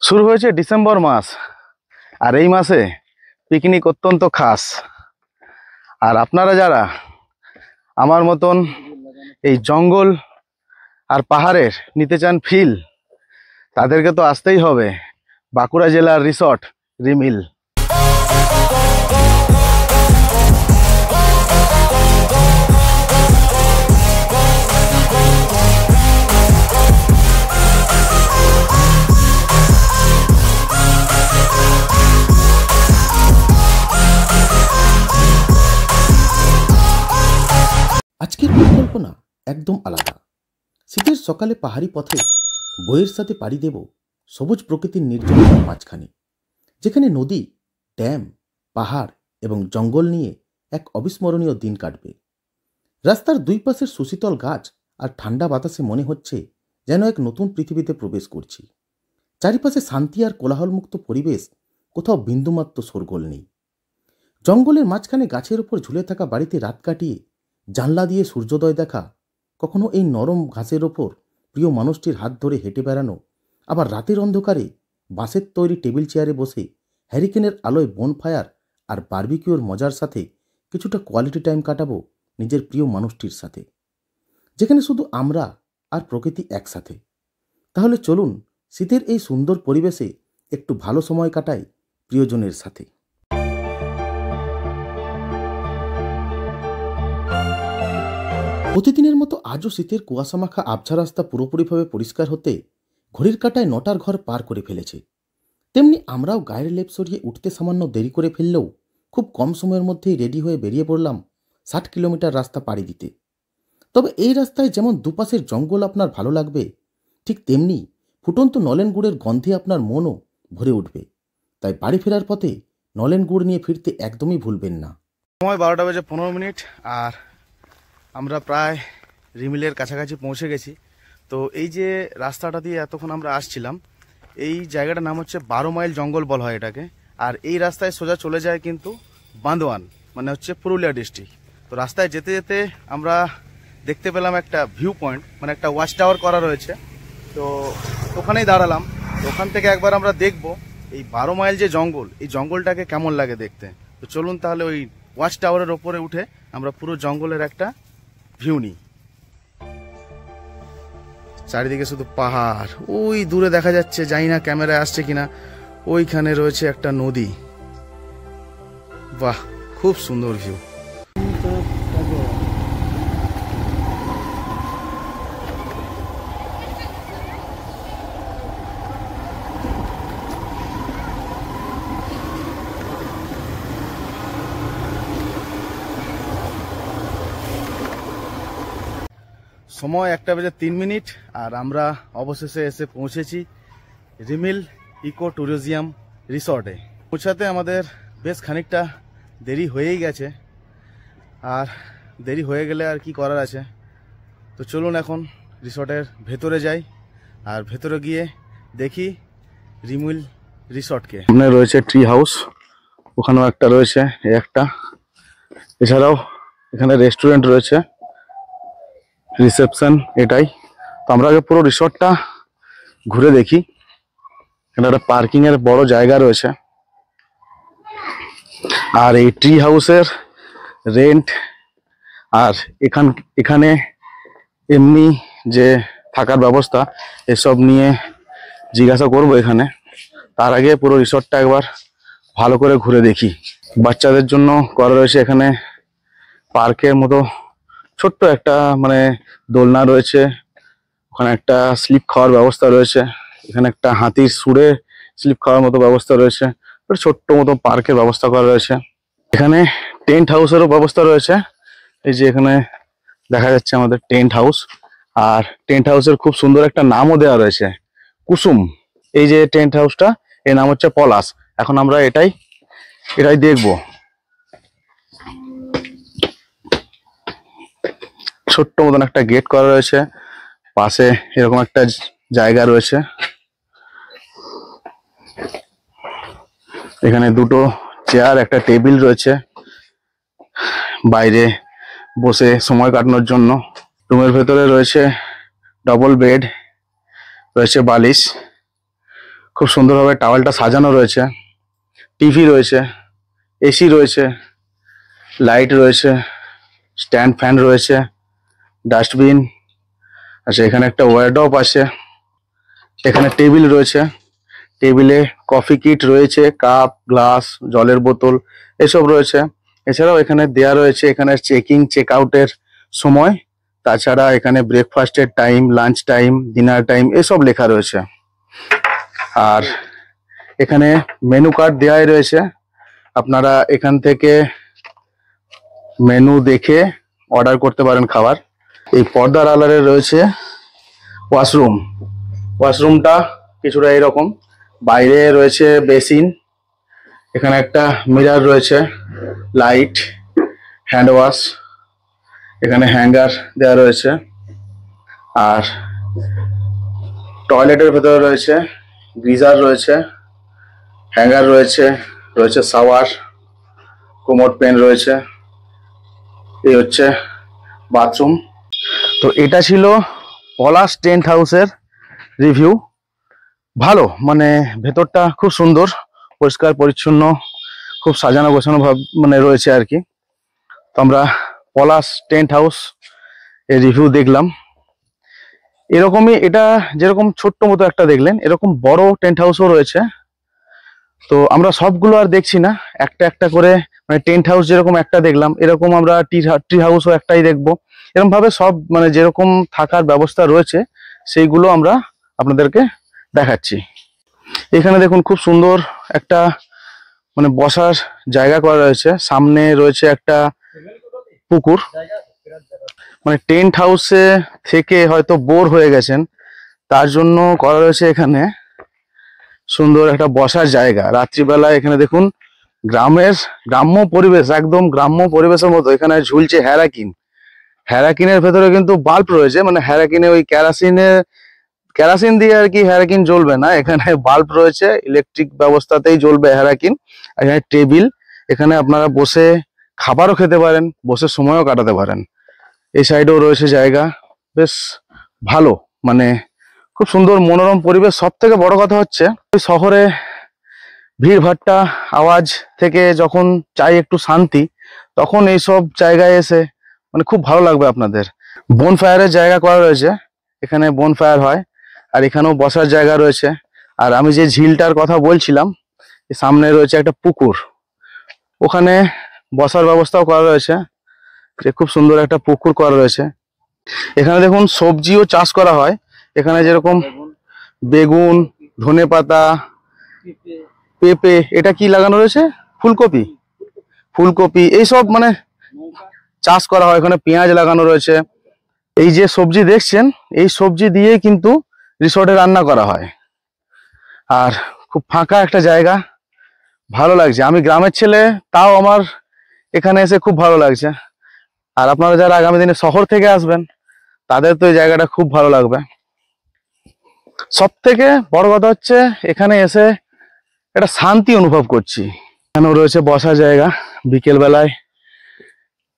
শুরু হয়েছে ডিসেম্বর মাস, আর এই মাসে পিকনিক অত্যন্ত খাস। আর আপনারা যারা আমার মতন এই জঙ্গল আর পাহাড়ের নিতে চান ফিল, তাদেরকে তো আসতেই হবে বাঁকুড়া জেলার রিসর্ট রিমিল। আজকের পরিকল্পনা একদম আলাদা। শীতের সকালে পাহাড়ি পথে বইয়ের সাথে পাড়ি দেব সবুজ প্রকৃতির নির্জনতার মাঝখানে, যেখানে নদী, ড্যাম, পাহাড় এবং জঙ্গল নিয়ে এক অবিস্মরণীয় দিন কাটবে। রাস্তার দুই পাশের সুশীতল গাছ আর ঠান্ডা বাতাসে মনে হচ্ছে যেন এক নতুন পৃথিবীতে প্রবেশ করছি। চারিপাশে শান্তি আর কোলাহলমুক্ত পরিবেশ, কোথাও বিন্দুমাত্র শোরগোল নেই। জঙ্গলের মাঝখানে গাছের ওপর ঝুলে থাকা বাড়িতে রাত কাটিয়ে জানলা দিয়ে সূর্যোদয় দেখা, কখনো এই নরম ঘাসের ওপর প্রিয় মানুষটির হাত ধরে হেঁটে বেড়ানো, আবার রাতের অন্ধকারে বাঁশের তৈরি টেবিল চেয়ারে বসে হ্যারিকেনের আলোয় বনফায়ার আর বারবিকিউর মজার সাথে কিছুটা কোয়ালিটি টাইম কাটাবো নিজের প্রিয় মানুষটির সাথে, যেখানে শুধু আমরা আর প্রকৃতি একসাথে। তাহলে চলুন শীতের এই সুন্দর পরিবেশে একটু ভালো সময় কাটাই প্রিয়জনের সাথে। প্রতিদিনের মতো আজও শীতের কুয়াশামাখা আবছা রাস্তা পুরোপুরিভাবে পরিষ্কার হতে ঘড়ির কাঁটায় 9টার ঘর পার করে ফেলেছে। তেমনি আমরাও গায়ের লেপ সরিয়ে উঠতে সামান্য দেরি করে ফেললেও খুব কম সময়ের মধ্যেই রেডি হয়ে বেরিয়ে পড়লাম 60 কিলোমিটার রাস্তা পাড়ি দিতে। তবে এই রাস্তায় যেমন দুপাশের জঙ্গল আপনার ভালো লাগবে, ঠিক তেমনি ফুটন্ত নলেন গুড়ের গন্ধে আপনার মনও ভরে উঠবে। তাই বাড়ি ফেরার পথে নলেন গুড় নিয়ে ফিরতে একদমই ভুলবেন না। সময় 12:15, আর আমরা প্রায় রিমিলের কাছাকাছি পৌঁছে গেছি। তো এই যে রাস্তাটা দিয়ে এতক্ষণ আমরা আসছিলাম, এই জায়গাটার নাম হচ্ছে 12 মাইল জঙ্গল বলা হয় এটাকে। আর এই রাস্তায় সোজা চলে যায় কিন্তু বান্দোয়ান, মানে হচ্ছে পুরুলিয়া ডিস্ট্রিক্ট। তো রাস্তায় যেতে যেতে আমরা দেখতে পেলাম একটা ভিউ পয়েন্ট, মানে একটা ওয়াচ টাওয়ার করা রয়েছে। তো ওখানেই দাঁড়ালাম। ওখান থেকে একবার আমরা দেখব এই 12 মাইল যে জঙ্গল, এই জঙ্গলটাকে কেমন লাগে দেখতে। তো চলুন তাহলে ওই ওয়াচ টাওয়ারের ওপরে উঠে আমরা পুরো জঙ্গলের একটা ভিউ নিই। চারিদিকে শুধু পাহাড়, ওই দূরে দেখা যাচ্ছে, জানি না ক্যামেরায় আসছে কিনা, ওইখানে রয়েছে একটা নদী। বাহ, খুব সুন্দর ভিউ। সময় 1:03, আর আমরা অবশেষে এসে পৌঁছেছি রিমিল ইকো ট্যুরিজম রিসর্টে। পৌঁছাতে আমাদের বেশ খানিকটা দেরি হয়েই গেছে, আর দেরি হয়ে গেলে আর কি করার আছে। তো চলুন এখন রিসর্টের ভেতরে যাই, আর ভেতরে গিয়ে দেখি রিমিল রিসর্টকে। সামনে রয়েছে ট্রি হাউস, ওখানেও একটা রয়েছে, একটা। এছাড়াও এখানে রেস্টুরেন্ট রয়েছে, রিসেপশন এটাই। তো আমরা আগে পুরো রিসর্টটা ঘুরে দেখি। এখানে একটা পার্কিং এর বড় জায়গা রয়েছে। আর এই ট্রি হাউসের রেন্ট আর এখানে এমনি যে থাকার ব্যবস্থা, এসব নিয়ে জিজ্ঞাসা করব এখানে। তার আগে পুরো রিসর্টটা একবার ভালো করে ঘুরে দেখি। বাচ্চাদের জন্য করা রয়েছে এখানে পার্কের মতো ছোট্ট একটা, মানে দোলনা রয়েছে। ওখানে একটা স্লিপ খাওয়ার ব্যবস্থা রয়েছে। এখানে একটা হাতির সুরে স্লিপ খাওয়ার মতো ব্যবস্থা রয়েছে। ছোট্ট মতো পার্কের ব্যবস্থা করা রয়েছে। এখানে টেন্ট হাউসেরও ব্যবস্থা রয়েছে। এই যে এখানে দেখা যাচ্ছে আমাদের টেন্ট হাউস, আর টেন্ট হাউসের খুব সুন্দর একটা নামও দেওয়া রয়েছে, কুসুম। এই যে টেন্ট হাউসটা, এর নাম হচ্ছে পলাশ। এখন আমরা এটাই দেখবো। ছোট্ট মতন একটা গেট করা রয়েছে, পাশে এরকম একটা জায়গা রয়েছে। এখানে দুটো চেয়ার, একটা টেবিল রয়েছে বাইরে বসে সময় কাটানোর জন্য। রুমের ভেতরে রয়েছে ডবল বেড, রয়েছে বালিশ, খুব সুন্দরভাবে টাওয়ালটা সাজানো রয়েছে, টিভি রয়েছে, এসি রয়েছে, লাইট রয়েছে, স্ট্যান্ড ফ্যান রয়েছে, ডাস্টবিন। আচ্ছা, এখানে একটা ওয়ারড্রপ আছে, এখানে টেবিল রয়েছে, টেবিলে কফি কিট রয়েছে, কাপ, গ্লাস, জলের বোতল এসব রয়েছে। এছাড়াও এখানে দেয়া রয়েছে এখানে চেকিং চেক আউটের সময়, তাছাড়া এখানে ব্রেকফাস্টের time, lunch time, dinner time এসব লেখা রয়েছে। আর এখানে মেনু কার্ড দেওয়াই রয়েছে, আপনারা এখান থেকে মেনু দেখে অর্ডার করতে পারেন খাবার। এই পর্দার আড়ালে রয়েছে ওয়াশরুম। ওয়াশরুমটা কিছুটা এরকম, বাইরে রয়েছে বেসিন, এখানে একটা মিরর রয়েছে, লাইট, হ্যান্ড ওয়াশ, এখানে হ্যাঙ্গার দেওয়া রয়েছে। আর টয়লেটের ভেতরে রয়েছে গিজার রয়েছে, হ্যাঙ্গার রয়েছে, রয়েছে শাওয়ার, কোমোড পেন রয়েছে। এই হচ্ছে বাথরুম। তো এটা ছিল পলাশ টেন্ট হাউসের রিভিউ। ভালো, মানে ভেতরটা খুব সুন্দর, পরিষ্কার পরিচ্ছন্ন, খুব সাজানো গোছানো ভাব মানে রয়েছে আর কি। তো আমরা পলাশ টেন্ট হাউস এর রিভিউ দেখলাম। এরকমই, এটা যেরকম ছোট্ট মতো একটা দেখলেন, এরকম বড় টেন্ট হাউসও রয়েছে। তো আমরা সবগুলো আর দেখছি না, একটা একটা করে, মানে টেন্ট হাউস যেরকম একটা দেখলাম, এরকম আমরা ট্রি হাউসও একটাই দেখবো। এরকম ভাবে সব মানে যেরকম থাকার ব্যবস্থা রয়েছে সেইগুলো আমরা আপনাদেরকে দেখাচ্ছি। এখানে দেখুন খুব সুন্দর একটা মানে বসার জায়গা করা রয়েছে, সামনে রয়েছে একটা পুকুর। মানে টেন্ট হাউসে থেকে হয়তো বোর হয়ে গেছেন, তার জন্য করা রয়েছে এখানে সুন্দর একটা বসার জায়গা। রাত্রিবেলা এখানে দেখুন গ্রাম্য পরিবেশ, একদম গ্রাম্য পরিবেশের মতো। এখানে ঝুলছে হ্যারাকিন, হ্যারাকিনের ভেতরে কিন্তু বাল্ব রয়েছে, মানে হ্যারাকিনে ওই কেরাসিন দিয়ে আর কি হ্যারাকিন জ্বলবে না, এখানে বাল্ব রয়েছে, ইলেকট্রিক ব্যবস্থাতেই জ্বলবে হ্যারাকিন। এখানে টেবিল, এখানে আপনারা বসে খাবারও খেতে পারেন, বসে সময়ও কাটাতে পারেন। এই সাইডেও রয়েছে জায়গা, বেশ ভালো, মানে খুব সুন্দর মনোরম পরিবেশ। সব থেকে বড় কথা হচ্ছে শহরে ভিড় ভাট্টা আওয়াজ থেকে যখন চাই একটু শান্তি, তখন এইসব জায়গায় এসে মানে খুব ভালো লাগবে আপনাদের। বনফায়ারের জায়গা করা রয়েছে, এখানে বনফায়ার হয়, আর এখানেও বসার জায়গা রয়েছে। আর আমি যে ঝিলটার কথা বলছিলাম, সামনে রয়েছে একটা পুকুর, ওখানে বসার ব্যবস্থাও করা রয়েছে, যে খুব সুন্দর একটা পুকুর করা রয়েছে। এখানে দেখুন সবজিও চাষ করা হয়, এখানে যেরকম বেগুন, ধনেপাতা, পেঁপে, এটা কি লাগানো রয়েছে, ফুলকপি এইসব মানে চাষ করা হয়। এখানে পেঁয়াজ লাগানো রয়েছে। এই যে সবজি দেখছেন, এই সবজি দিয়ে কিন্তু রিসোর্টে রান্না করা হয়। আর খুব ফাঁকা একটা জায়গা, ভালো লাগছে। আমি গ্রামের ছেলে, তাও আমার এখানে এসে খুব ভালো লাগছে। আর আপনারা যারা আগামী দিনে শহর থেকে আসবেন, তাদের তো এই জায়গাটা খুব ভালো লাগবে। সব থেকে বড় কথা হচ্ছে এখানে এসে একটা শান্তি অনুভব করছি। এখানেও রয়েছে বসার জায়গা, বিকেল বেলায়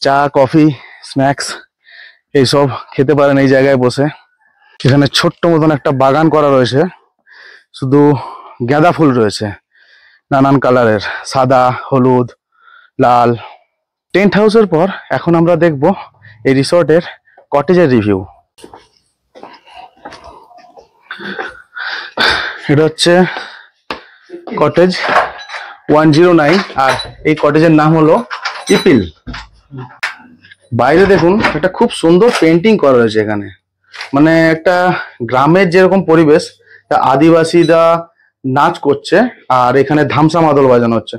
চা, কফি, স্ন্যাক্স এইসব খেতে পারেন এই জায়গায় বসে। এখানে ছোট্ট মতন একটা বাগান করা রয়েছে, শুধু গাঁদা ফুল রয়েছে নানান কালারের, সাদা, হলুদ, লাল। টেন্ট হাউসের পর এখন আমরা দেখব এই রিসর্টের কটেজের রিভিউ। এটা হচ্ছে কটেজ 109, আর এই কটেজের নাম হলো ইপিল। বাইরে দেখুন একটা খুব সুন্দর পেন্টিং করা রয়েছে এখানে, মানে একটা গ্রামের যেরকম পরিবেশ, আদিবাসীরা নাচ করছে আর এখানে ধামসা মাদল বাজানো হচ্ছে।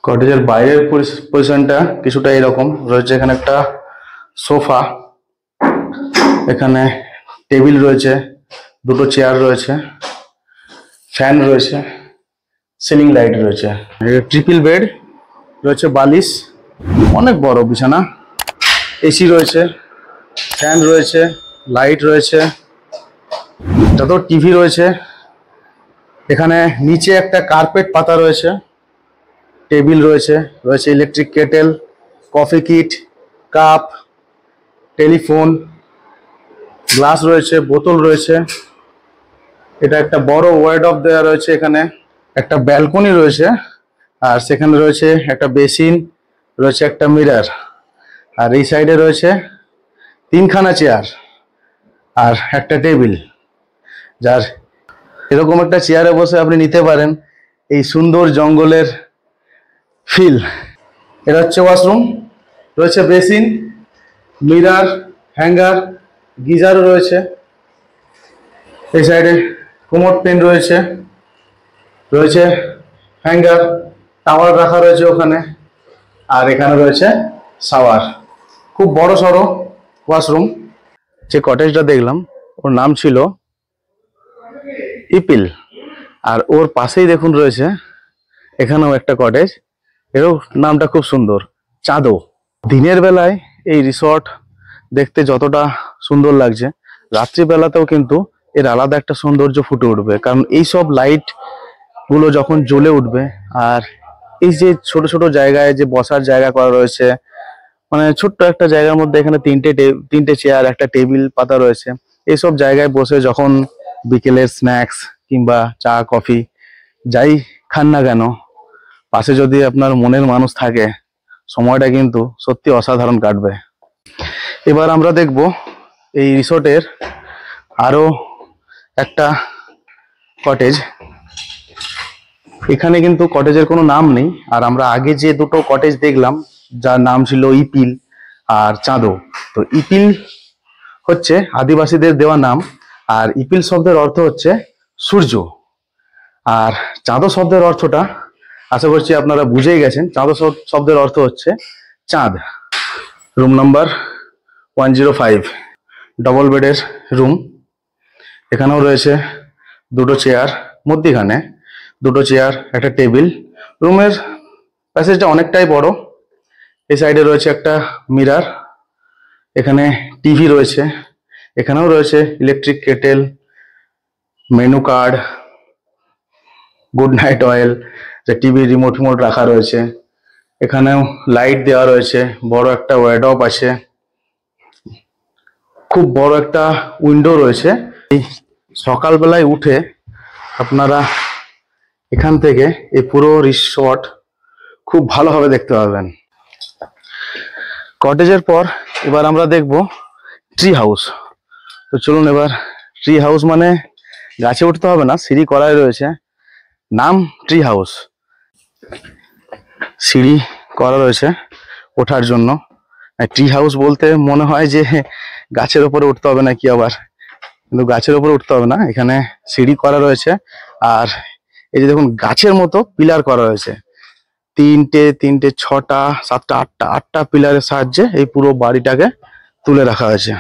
কটেজের বাইরের পজিশনটা কিছুটা এরকম রয়েছে। এখানে একটা সোফা, এখানে টেবিল রয়েছে, দুটো চেয়ার রয়েছে, ফ্যান রয়েছে, সিলিং লাইট রয়েছে, ট্রিপল বেড রয়েছে, বালিশ, অনেক বড় বিছানা, এসি রয়েছে, ফ্যান রয়েছে, লাইট রয়েছে, যত টিভি রয়েছে। এখানে নিচে একটা কার্পেট পাতা রয়েছে, টেবিল রয়েছে, রয়েছে electric kettle, coffee kit, cup, telephone, glass রয়েছে, বোতল রয়েছে। এটা একটা বড় ওয়ার্ডরোব দেওয়া রয়েছে এখানে। একটা ব্যালকনি রয়েছে, আর সেখানে রয়েছে একটা বেসিন, রয়েছে একটা মিরর, আর এই সাইডে রয়েছে 3খানা চেয়ার আর একটা টেবিল। যার এরকম একটা চেয়ারে বসে আপনি নিতে পারেন এই সুন্দর জঙ্গলের ফিল। এটা হচ্ছে ওয়াশরুম, রয়েছে বেসিন, মিরর, হ্যাঙ্গার, গিজারও রয়েছে। এই সাইডে কোমোড পেন রয়েছে, রয়েছে হ্যাঙ্গার, টাওয়াল রাখা রয়েছে ওখানে, আর এখানে রয়েছে শাওয়ার। খুব বড় সড়ো ওয়াশরুম। যে কটেজটা দেখলাম ওর নাম ছিল ইপিল, আর ওর পাশেই দেখুন রয়েছে এখানেও একটা কটেজ, এরও নামটা খুব সুন্দর, চাঁদো। দিনের বেলায় এই রিসর্ট দেখতে যতটা সুন্দর লাগছে, রাত্রিবেলাতেও কিন্তু এর আলাদা একটা সৌন্দর্য ফুটে উঠবে, কারণ এই সব লাইট গুলো যখন জ্বলে উঠবে, আর এই যে ছোট ছোট জায়গায় যে বসার জায়গা করা রয়েছে, মানে ছোট্ট একটা জায়গার মধ্যে এখানে তিনটে চেয়ার, একটা টেবিল পাতা রয়েছে। এইসব জায়গায় বসে যখন বিকেলের স্ন্যাক্স কিংবা চা কফি যাই খান না কেন, পাশে যদি আপনার মনের মানুষ থাকে, সময়টা কিন্তু সত্যি অসাধারণ কাটবে। এবার আমরা দেখব এই রিসোর্টের আরো একটা কটেজ। এখানে কিন্তু কটেজের কোনো নাম নেই, আর আমরা আগে যে দুটো কটেজ দেখলাম যার নাম ছিল ইপিল আর চাঁদো, তো ইপিল হচ্ছে আদিবাসীদের দেওয়া নাম, আর ইপিল শব্দের অর্থ হচ্ছে সূর্য, আর চাঁদো শব্দের অর্থটা আশা করছি আপনারা বুঝেই গেছেন। চাঁদো শব্দের অর্থ হচ্ছে চাঁদ। রুম নাম্বার 105, ডবল বেডের রুম। এখানেও রয়েছে দুটো চেয়ার, মধ্যিখানে দুটো চেয়ার, একটা টেবিল। রুমের প্যাসেজটা অনেকটাই বড়। এই সাইডে রয়েছে একটা মিরর, এখানে টিভি রয়েছে, এখানেও রয়েছে electric kettle, menu card, good night oil, যে টিভি রিমোট রাখা রয়েছে। এখানেও লাইট দেওয়া রয়েছে, বড় একটা ওয়ার্ডরোব আছে, খুব বড় একটা উইন্ডো রয়েছে। এই সকালবেলায় উঠে আপনারা এখান থেকে এই পুরো রিসর্ট খুব ভালোভাবে দেখতে পাবেন। কটেজের পর এবার আমরা দেখব ট্রি হাউস। তো চলুন, এবার ট্রি হাউস মানে গাছে উঠতে হবে না, সিঁড়ি করাই রয়েছে, নাম ট্রি হাউস। সিঁড়ি করা রয়েছে ওঠার জন্য। ট্রি হাউস বলতে মনে হয় যে গাছের উপরে উঠতে হবে না কি আবার, কিন্তু গাছের উপরে উঠতে হবে না, এখানে সিঁড়ি করা রয়েছে। আর এই যে দেখুন গাছের মতো পিলার করা রয়েছে, তিনটে 6টা 7টা 8টা পিলারের সাহায্যে এই পুরো বাড়িটাকে তুলে রাখা হয়েছে।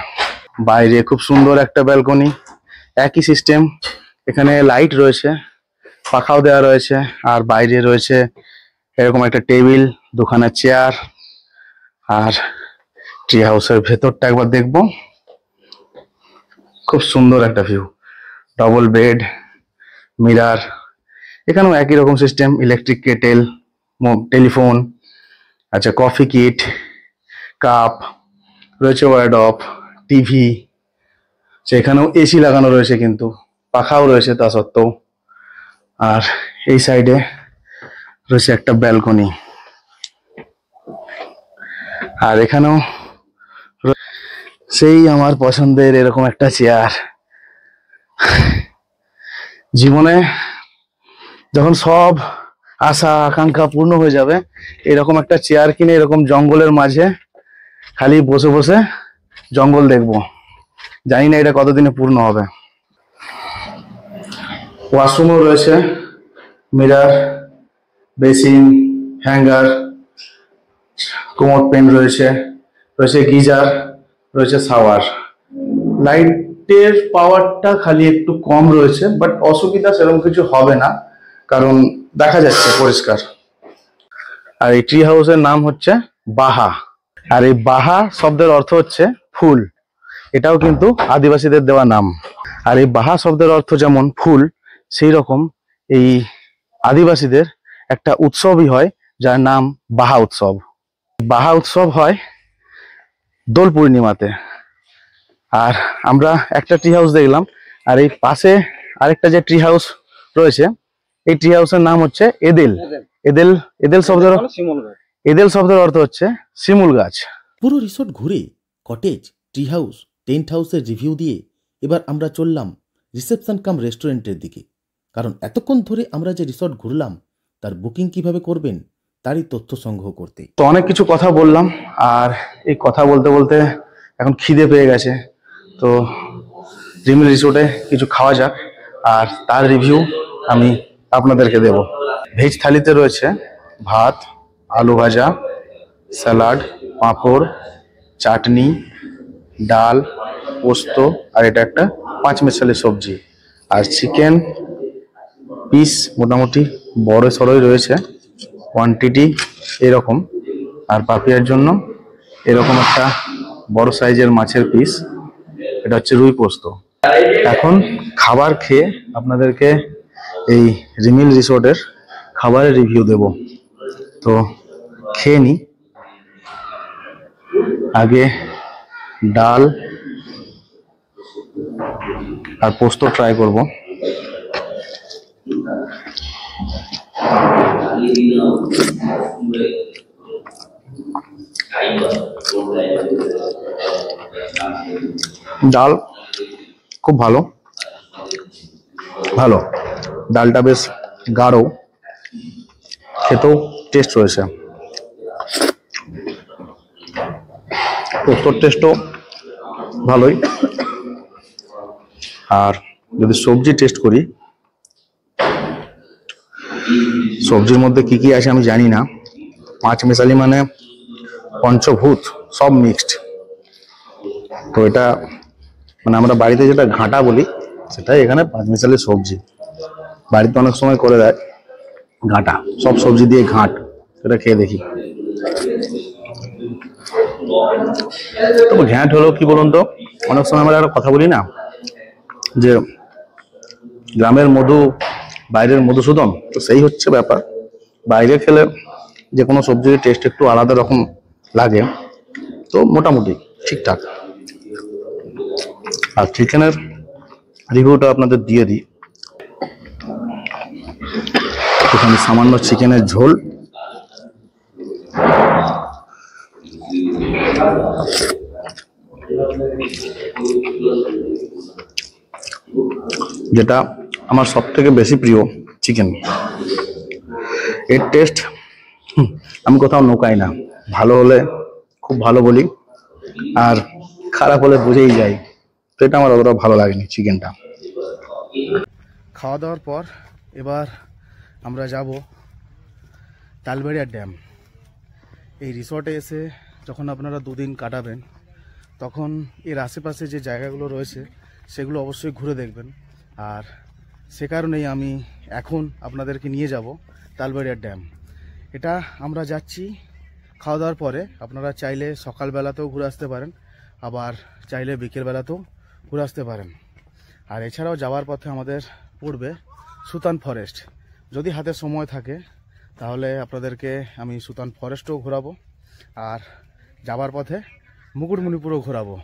বাইরে খুব সুন্দর একটা ব্যালকনি, একই সিস্টেম, এখানে লাইট রয়েছে, পাখাও দেওয়া রয়েছে, আর বাইরে রয়েছে এরকম একটা টেবিল, দুখানা চেয়ার। আর ট্রি হাউসের ভেতরটা একবার দেখবো, খুব সুন্দর একটা ভিউ, ডবল বেড, মিরর, এখানেও একই রকম সিস্টেম, ইলেকট্রিক কেটেল, টেলিফোন, আচ্ছা কফি কিট, কাপ রয়েছে, ওয়ার্ডরোব, টিভি, সেখানেও এসি লাগানো রয়েছে, কিন্তু পাখাও রয়েছে তা সত্ত্বেও। আর এই সাইডে রয়েছে একটা ব্যালকনি, আর এখানেও সেই আমার পছন্দের এরকম একটা চেয়ার। জীবনে যখন সব আশা আকাঙ্ক্ষা পূর্ণ হয়ে যাবে, এরকম একটা চেয়ার কিনে এরকম জঙ্গলের মাঝে খালি বসে বসে জঙ্গল দেখবো। জানি না এটা কতদিনে পূর্ণ হবে। ওয়াশরুমও রয়েছে, mirror, basin, hanger, commode pan রয়েছে, রয়েছে গিজার, রয়েছে শাওয়ার। লাইটের পাওয়ারটা খালি একটু কম রয়েছে, বাট অসুবিধা সেরকম কিছু হবে না, কারণ দেখা যাচ্ছে পরিষ্কার। আর এই ট্রি হাউসের নাম হচ্ছে বাহা, আর এই বাহা শব্দের অর্থ হচ্ছে ফুল, এটাও কিন্তু আদিবাসীদের দেওয়া নাম। আর এই বাহা শব্দের অর্থ যেমন ফুল, সেই রকম এই আদিবাসীদের একটা উৎসবই হয় যার নাম বাহা উৎসব। বাহা উৎসব হয় দোল পূর্ণিমাতে। আর আমরা একটা ট্রি হাউস দেখলাম, আর এই পাশে আরেকটা যে ট্রি হাউস রয়েছে, এই ট্রি হাউসের নাম হচ্ছে এদেল। এদেল এদেল শব্দের অর্থ হচ্ছে শিমুল গাছ। পুরো রিসোর্ট ঘুরে কটেজ, ট্রি হাউস, টেন্ট হাউসের রিভিউ দিয়ে এবার আমরা চললাম রিসেপশন কাম রেস্টুরেন্টের দিকে। কারণ এতক্ষণ ধরে আমরা যে রিসোর্ট ঘুরলাম তার বুকিং কিভাবে করবেন তারই তথ্য সংগ্রহ করতে। তো অনেক কিছু কথা বললাম, আর এই কথা বলতে বলতে এখন খিদে পেয়ে গেছে। তো রিমিল রিসোর্টে কিছু খাওয়া যাক, আর তার রিভিউ আমি আপনাদেরকে দেব। ভেজ থালিতে রয়েছে ভাত, আলু ভাজা, স্যালাড, পাঁপড়, চাটনি, ডাল, পোস্ত, আর এটা একটা 5 মেশালি সবজি। আর চিকেন পিস মোটামুটি বড় সড়ই রয়েছে, কোয়ান্টিটি এরকম। আর পাপিয়ার জন্য এরকম একটা বড় সাইজের মাছের পিস, এটা হচ্ছে রুই পোস্ত। এখন খাবার খেয়ে আপনাদেরকে এই রিমিল রিসোর্টের খাবারের রিভিউ দেব। তো খেয়ে নি। আগে ডাল আর পোস্ত ট্রাই করব। ডাল খুব ভালো ভালো, ডালটা বেশ গাঢ়, খেতেও টেস্ট রয়েছে। পোস্তর টেস্টও ভালোই। আর যদি সবজি টেস্ট করি, সবজির মধ্যে কি কি আছে আমি জানি না। 5 মেশালি মানে পঞ্চভূত, সব মিক্সড। তো এটা মানে আমরা বাড়িতে যেটা ঘাঁটা বলি, সেটাই এখানে 5 মেশালি সবজি। বাড়িতে অনেক সময় করে দেয় ঘাঁটা, সব সবজি দিয়ে ঘাঁট। এটা খেয়ে দেখি। তবে ঘ্যাঁট হলো কি বলুন তো, অনেক সময় আমরা একটা কথা বলি না যে গ্রামের মধু বাইরের মধুসূদন, তো সেই হচ্ছে ব্যাপার। বাইরে খেলে যে কোনো সবজির টেস্ট একটু আলাদা রকম লাগে, তো মোটামুটি ঠিকঠাক। আর চিকেনের রিভিউটা আপনাদের দিয়ে দিই। এখানে সামান্য চিকেনের ঝোল, যেটা আমার সব থেকে বেশি প্রিয় চিকেন। এর টেস্ট আমি কোথাও নোকাই না। ভালো হলে খুব ভালো বলি, আর খারাপ হলে বুঝেই যাই। তো এটা আমার অতটা ভালো লাগেনি চিকেনটা। খাওয়া দাওয়ার পর এবার আমরা যাব তালবেড়িয়া ড্যাম। এই রিসর্টে এসে যখন আপনারা 2 দিন কাটাবেন, তখন এর আশেপাশে যে জায়গাগুলো রয়েছে সেগুলো অবশ্যই ঘুরে দেখবেন। আর সে কারণেই আমি এখন আপনাদেরকে নিয়ে যাব তালবেড়িয়া ড্যাম। এটা আমরা যাচ্ছি খাওয়া দাওয়ার পরে। আপনারা চাইলে সকালবেলাতেও ঘুরে আসতে পারেন, আবার চাইলে বিকেলবেলাতেও ঘুরে আসতে পারেন। আর এছাড়াও যাওয়ার পথে আমাদের পড়বে সুতান ফরেস্ট। যদি হাতে সময় থাকে তাহলে আপনাদেরকে আমি সুতান ফরেস্টও ঘোরাবো, আর যাওয়ার পথে মুকুটমণিপুরও ঘোরাবো।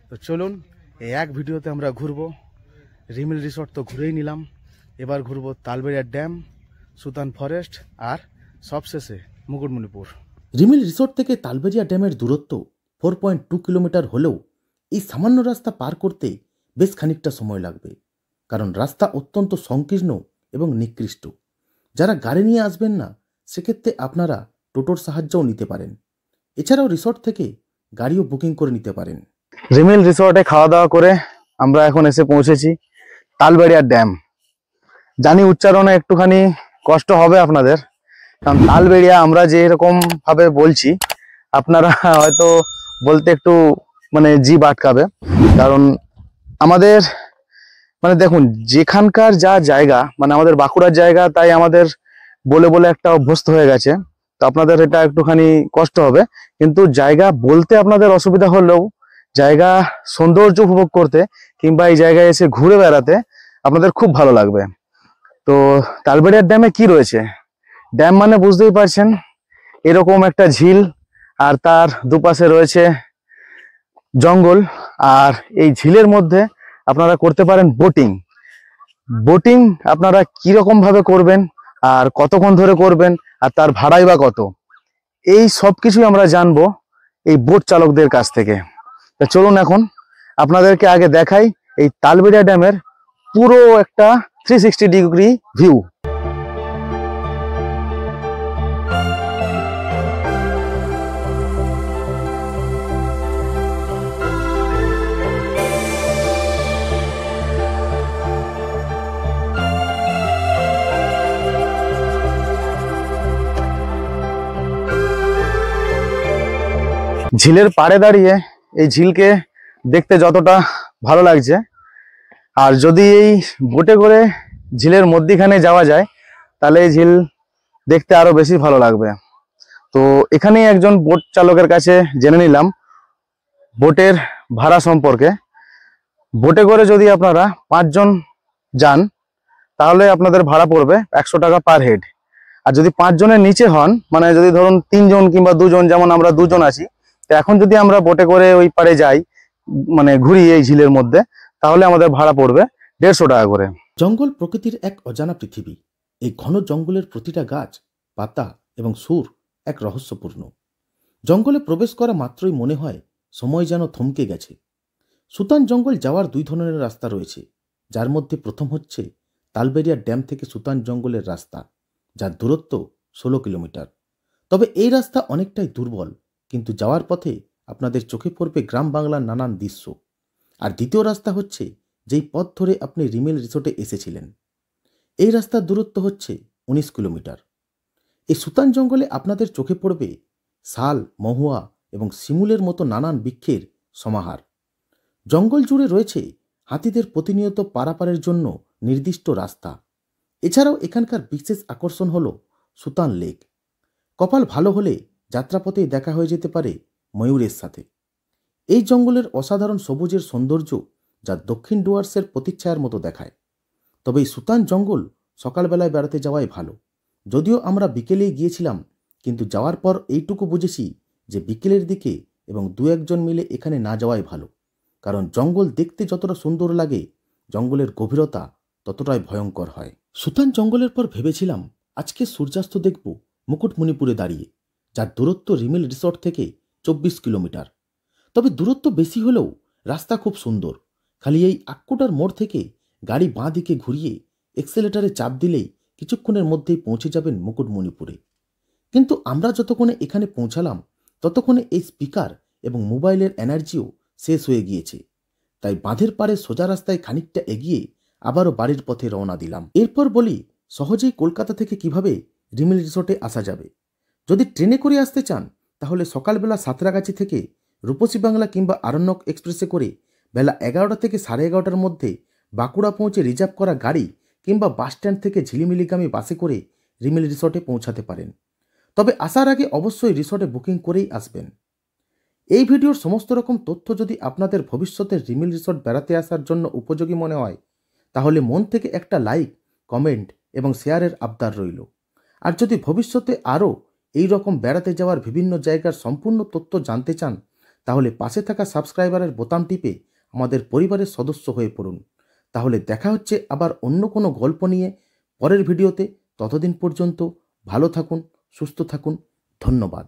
তো চলুন, এই এক ভিডিওতে আমরা ঘুরবো। রিমিল রিসর্ট তো ঘুরেই নিলাম, এবার ঘুরবো তালবেড়িয়া ড্যাম, সুতান ফরেস্ট, আর সবশেষে মুকুটমণিপুর। রিমিল রিসোর্ট থেকে তালবেড়িয়া ড্যামের দূরত্ব 4.2 কিলোমিটার হলেও এই সামান্য রাস্তা পার করতে বেশ খানিকটা সময় লাগবে, কারণ রাস্তা অত্যন্ত সংকীর্ণ এবং নিকৃষ্ট। যারা গাড়ি নিয়ে আসবেন না, সেক্ষেত্রে আপনারা টোটোর সাহায্যও নিতে পারেন। এছাড়াও রিসর্ট থেকে গাড়িও বুকিং করে নিতে পারেন। রিমিল রিসর্টে খাওয়া দাওয়া করে আমরা এখন এসে পৌঁছেছি তালবেড়িয়া ড্যাম। জানি উচ্চারণে একটুখানি কষ্ট হবে আপনাদের, কারণ তালবেড়িয়া আমরা যে এরকম ভাবে বলছি, আপনারা হয়তো বলতে একটু মানে জিভ আটকাবে। কারণ আমাদের মানে দেখুন, যেখানকার যা জায়গা, মানে আমাদের বাঁকুড়ার জায়গা, তাই আমাদের বলে বলে একটা অভ্যস্ত হয়ে গেছে। তো আপনাদের এটা একটুখানি কষ্ট হবে, কিন্তু জায়গা বলতে আপনাদের অসুবিধা হলেও জায়গা সৌন্দর্য উপভোগ করতে কিংবা এই জায়গায় এসে ঘুরে বেড়াতে আপনাদের খুব ভালো লাগবে। তো তালবেড়িয়া ড্যামে কি রয়েছে? ড্যাম মানে বুঝতেই পারছেন, এরকম একটা ঝিল, আর তার দুপাশে রয়েছে জঙ্গল, আর এই ঝিলের মধ্যে আপনারা করতে পারেন বোটিং। বোটিং আপনারা কিরকম ভাবে করবেন আর কতক্ষণ ধরে করবেন আর তার ভাড়াই বা কত, এই সব কিছুই আমরা জানবো এই বোট চালকদের কাছ থেকে। তা চলুন এখন আপনাদেরকে আগে দেখাই এই তালবেড়িয়া ড্যামের পুরো একটা 360 ডিগ্রি ভিউ। ঝিলের পাড়ে দাঁড়িয়ে এই ঝিলকে দেখতে যতটা ভালো লাগছে, আর যদি এই বোটে করে ঝিলের মধ্যিখানে যাওয়া যায় তাহলে এই ঝিল দেখতে আরো বেশি ভালো লাগবে। তো এখানেই একজন বোট চালকের কাছে জেনে নিলাম বোটের ভাড়া সম্পর্কে। বোটে করে যদি আপনারা 5 জন যান তাহলে আপনাদের ভাড়া পড়বে 100 টাকা পার হেড। আর যদি 5 জনের নিচে হন, মানে যদি ধরুন 3 জন কিংবা 2 জন, যেমন আমরা 2 জন আছি, তো এখন যদি আমরা বোটে করে ওই পারে যাই, মানে ঘুরি এই ঝিলের মধ্যে, তাহলে আমাদের ভাড়া পড়বে 150 টাকা করে। জঙ্গল প্রকৃতির এক অজানা পৃথিবী। এই ঘন জঙ্গলের প্রতিটা গাছ, পাতা এবং সুর এক রহস্যপূর্ণ। জঙ্গলে প্রবেশ করা মাত্রই মনে হয় সময় যেন থমকে গেছে। সুতান জঙ্গল যাওয়ার 2 ধরনের রাস্তা রয়েছে, যার মধ্যে প্রথম হচ্ছে তালবেড়িয়া ড্যাম থেকে সুতান জঙ্গলের রাস্তা, যার দূরত্ব 16 কিলোমিটার। তবে এই রাস্তা অনেকটাই দুর্বল, কিন্তু যাওয়ার পথে আপনাদের চোখে পড়বে গ্রাম বাংলার নানান দৃশ্য। আর দ্বিতীয় রাস্তা হচ্ছে যেই পথ ধরে আপনি রিমেল রিসোর্টে এসেছিলেন। এই রাস্তার দূরত্ব হচ্ছে 19 কিলোমিটার। এই সুতান জঙ্গলে আপনাদের চোখে পড়বে শাল, মহুয়া এবং শিমুলের মতো নানান বৃক্ষের সমাহার। জঙ্গল জুড়ে রয়েছে হাতিদের প্রতিনিয়ত পারাপারের জন্য নির্দিষ্ট রাস্তা। এছাড়াও এখানকার বিশেষ আকর্ষণ হল সুতান লেক। কপাল ভালো হলে যাত্রাপথেই দেখা হয়ে যেতে পারে ময়ূরের সাথে। এই জঙ্গলের অসাধারণ সবুজের সৌন্দর্য যা দক্ষিণ ডুয়ার্সের প্রতিচ্ছায়ার মতো দেখায়। তবে এই সুতান জঙ্গল সকালবেলায় বেড়াতে যাওয়াই ভালো। যদিও আমরা বিকেলেই গিয়েছিলাম, কিন্তু যাওয়ার পর এইটুকু বুঝেছি যে বিকেলের দিকে এবং 2-1 জন মিলে এখানে না যাওয়াই ভালো। কারণ জঙ্গল দেখতে যতটা সুন্দর লাগে, জঙ্গলের গভীরতা ততটাই ভয়ঙ্কর হয়। সুতান জঙ্গলের পর ভেবেছিলাম আজকে সূর্যাস্ত দেখব মুকুটমণিপুরে দাঁড়িয়ে, যার দূরত্ব রিমেল রিসর্ট থেকে 24 কিলোমিটার। তবে দূরত্ব বেশি হলেও রাস্তা খুব সুন্দর। খালি এই আক্কুটার মোড় থেকে গাড়ি বাঁ দিকে ঘুরিয়ে এক্সেলেটারে চাপ দিলেই কিছুক্ষণের মধ্যেই পৌঁছে যাবেন মুকুটমণিপুরে। কিন্তু আমরা যতক্ষণে এখানে পৌঁছালাম ততক্ষণে এই স্পিকার এবং মোবাইলের এনার্জিও শেষ হয়ে গিয়েছে। তাই বাঁধের পাড়ে সোজা রাস্তায় খানিকটা এগিয়ে আবারও বাড়ির পথে রওনা দিলাম। এরপর বলি সহজেই কলকাতা থেকে কিভাবে রিমেল রিসোর্টে আসা যাবে। যদি ট্রেনে করে আসতে চান তাহলে সকালবেলা সাঁতরাগাছি থেকে রূপসী বাংলা কিংবা আরণ্যক এক্সপ্রেসে করে বেলা 11টা থেকে 11:30টার মধ্যে বাঁকুড়া পৌঁছে রিজার্ভ করা গাড়ি কিংবা বাসস্ট্যান্ড থেকে ঝিলিমিলিগামী বাসে করে রিমেল রিসোর্টে পৌঁছাতে পারেন। তবে আসার আগে অবশ্যই রিসোর্টে বুকিং করেই আসবেন। এই ভিডিওর সমস্ত রকম তথ্য যদি আপনাদের ভবিষ্যতের রিমেল রিসোর্ট বেড়াতে আসার জন্য উপযোগী মনে হয়, তাহলে মন থেকে একটা লাইক, কমেন্ট এবং শেয়ারের আবদার রইল। আর যদি ভবিষ্যতে আরও এই রকম বেড়াতে যাওয়ার বিভিন্ন জায়গার সম্পূর্ণ তথ্য জানতে চান, তাহলে পাশে থাকা সাবস্ক্রাইবারের বোতাম টিপে আমাদের পরিবারের সদস্য হয়ে পড়ুন। তাহলে দেখা হচ্ছে আবার অন্য কোনো গল্প নিয়ে পরের ভিডিওতে। ততদিন পর্যন্ত ভালো থাকুন, সুস্থ থাকুন। ধন্যবাদ।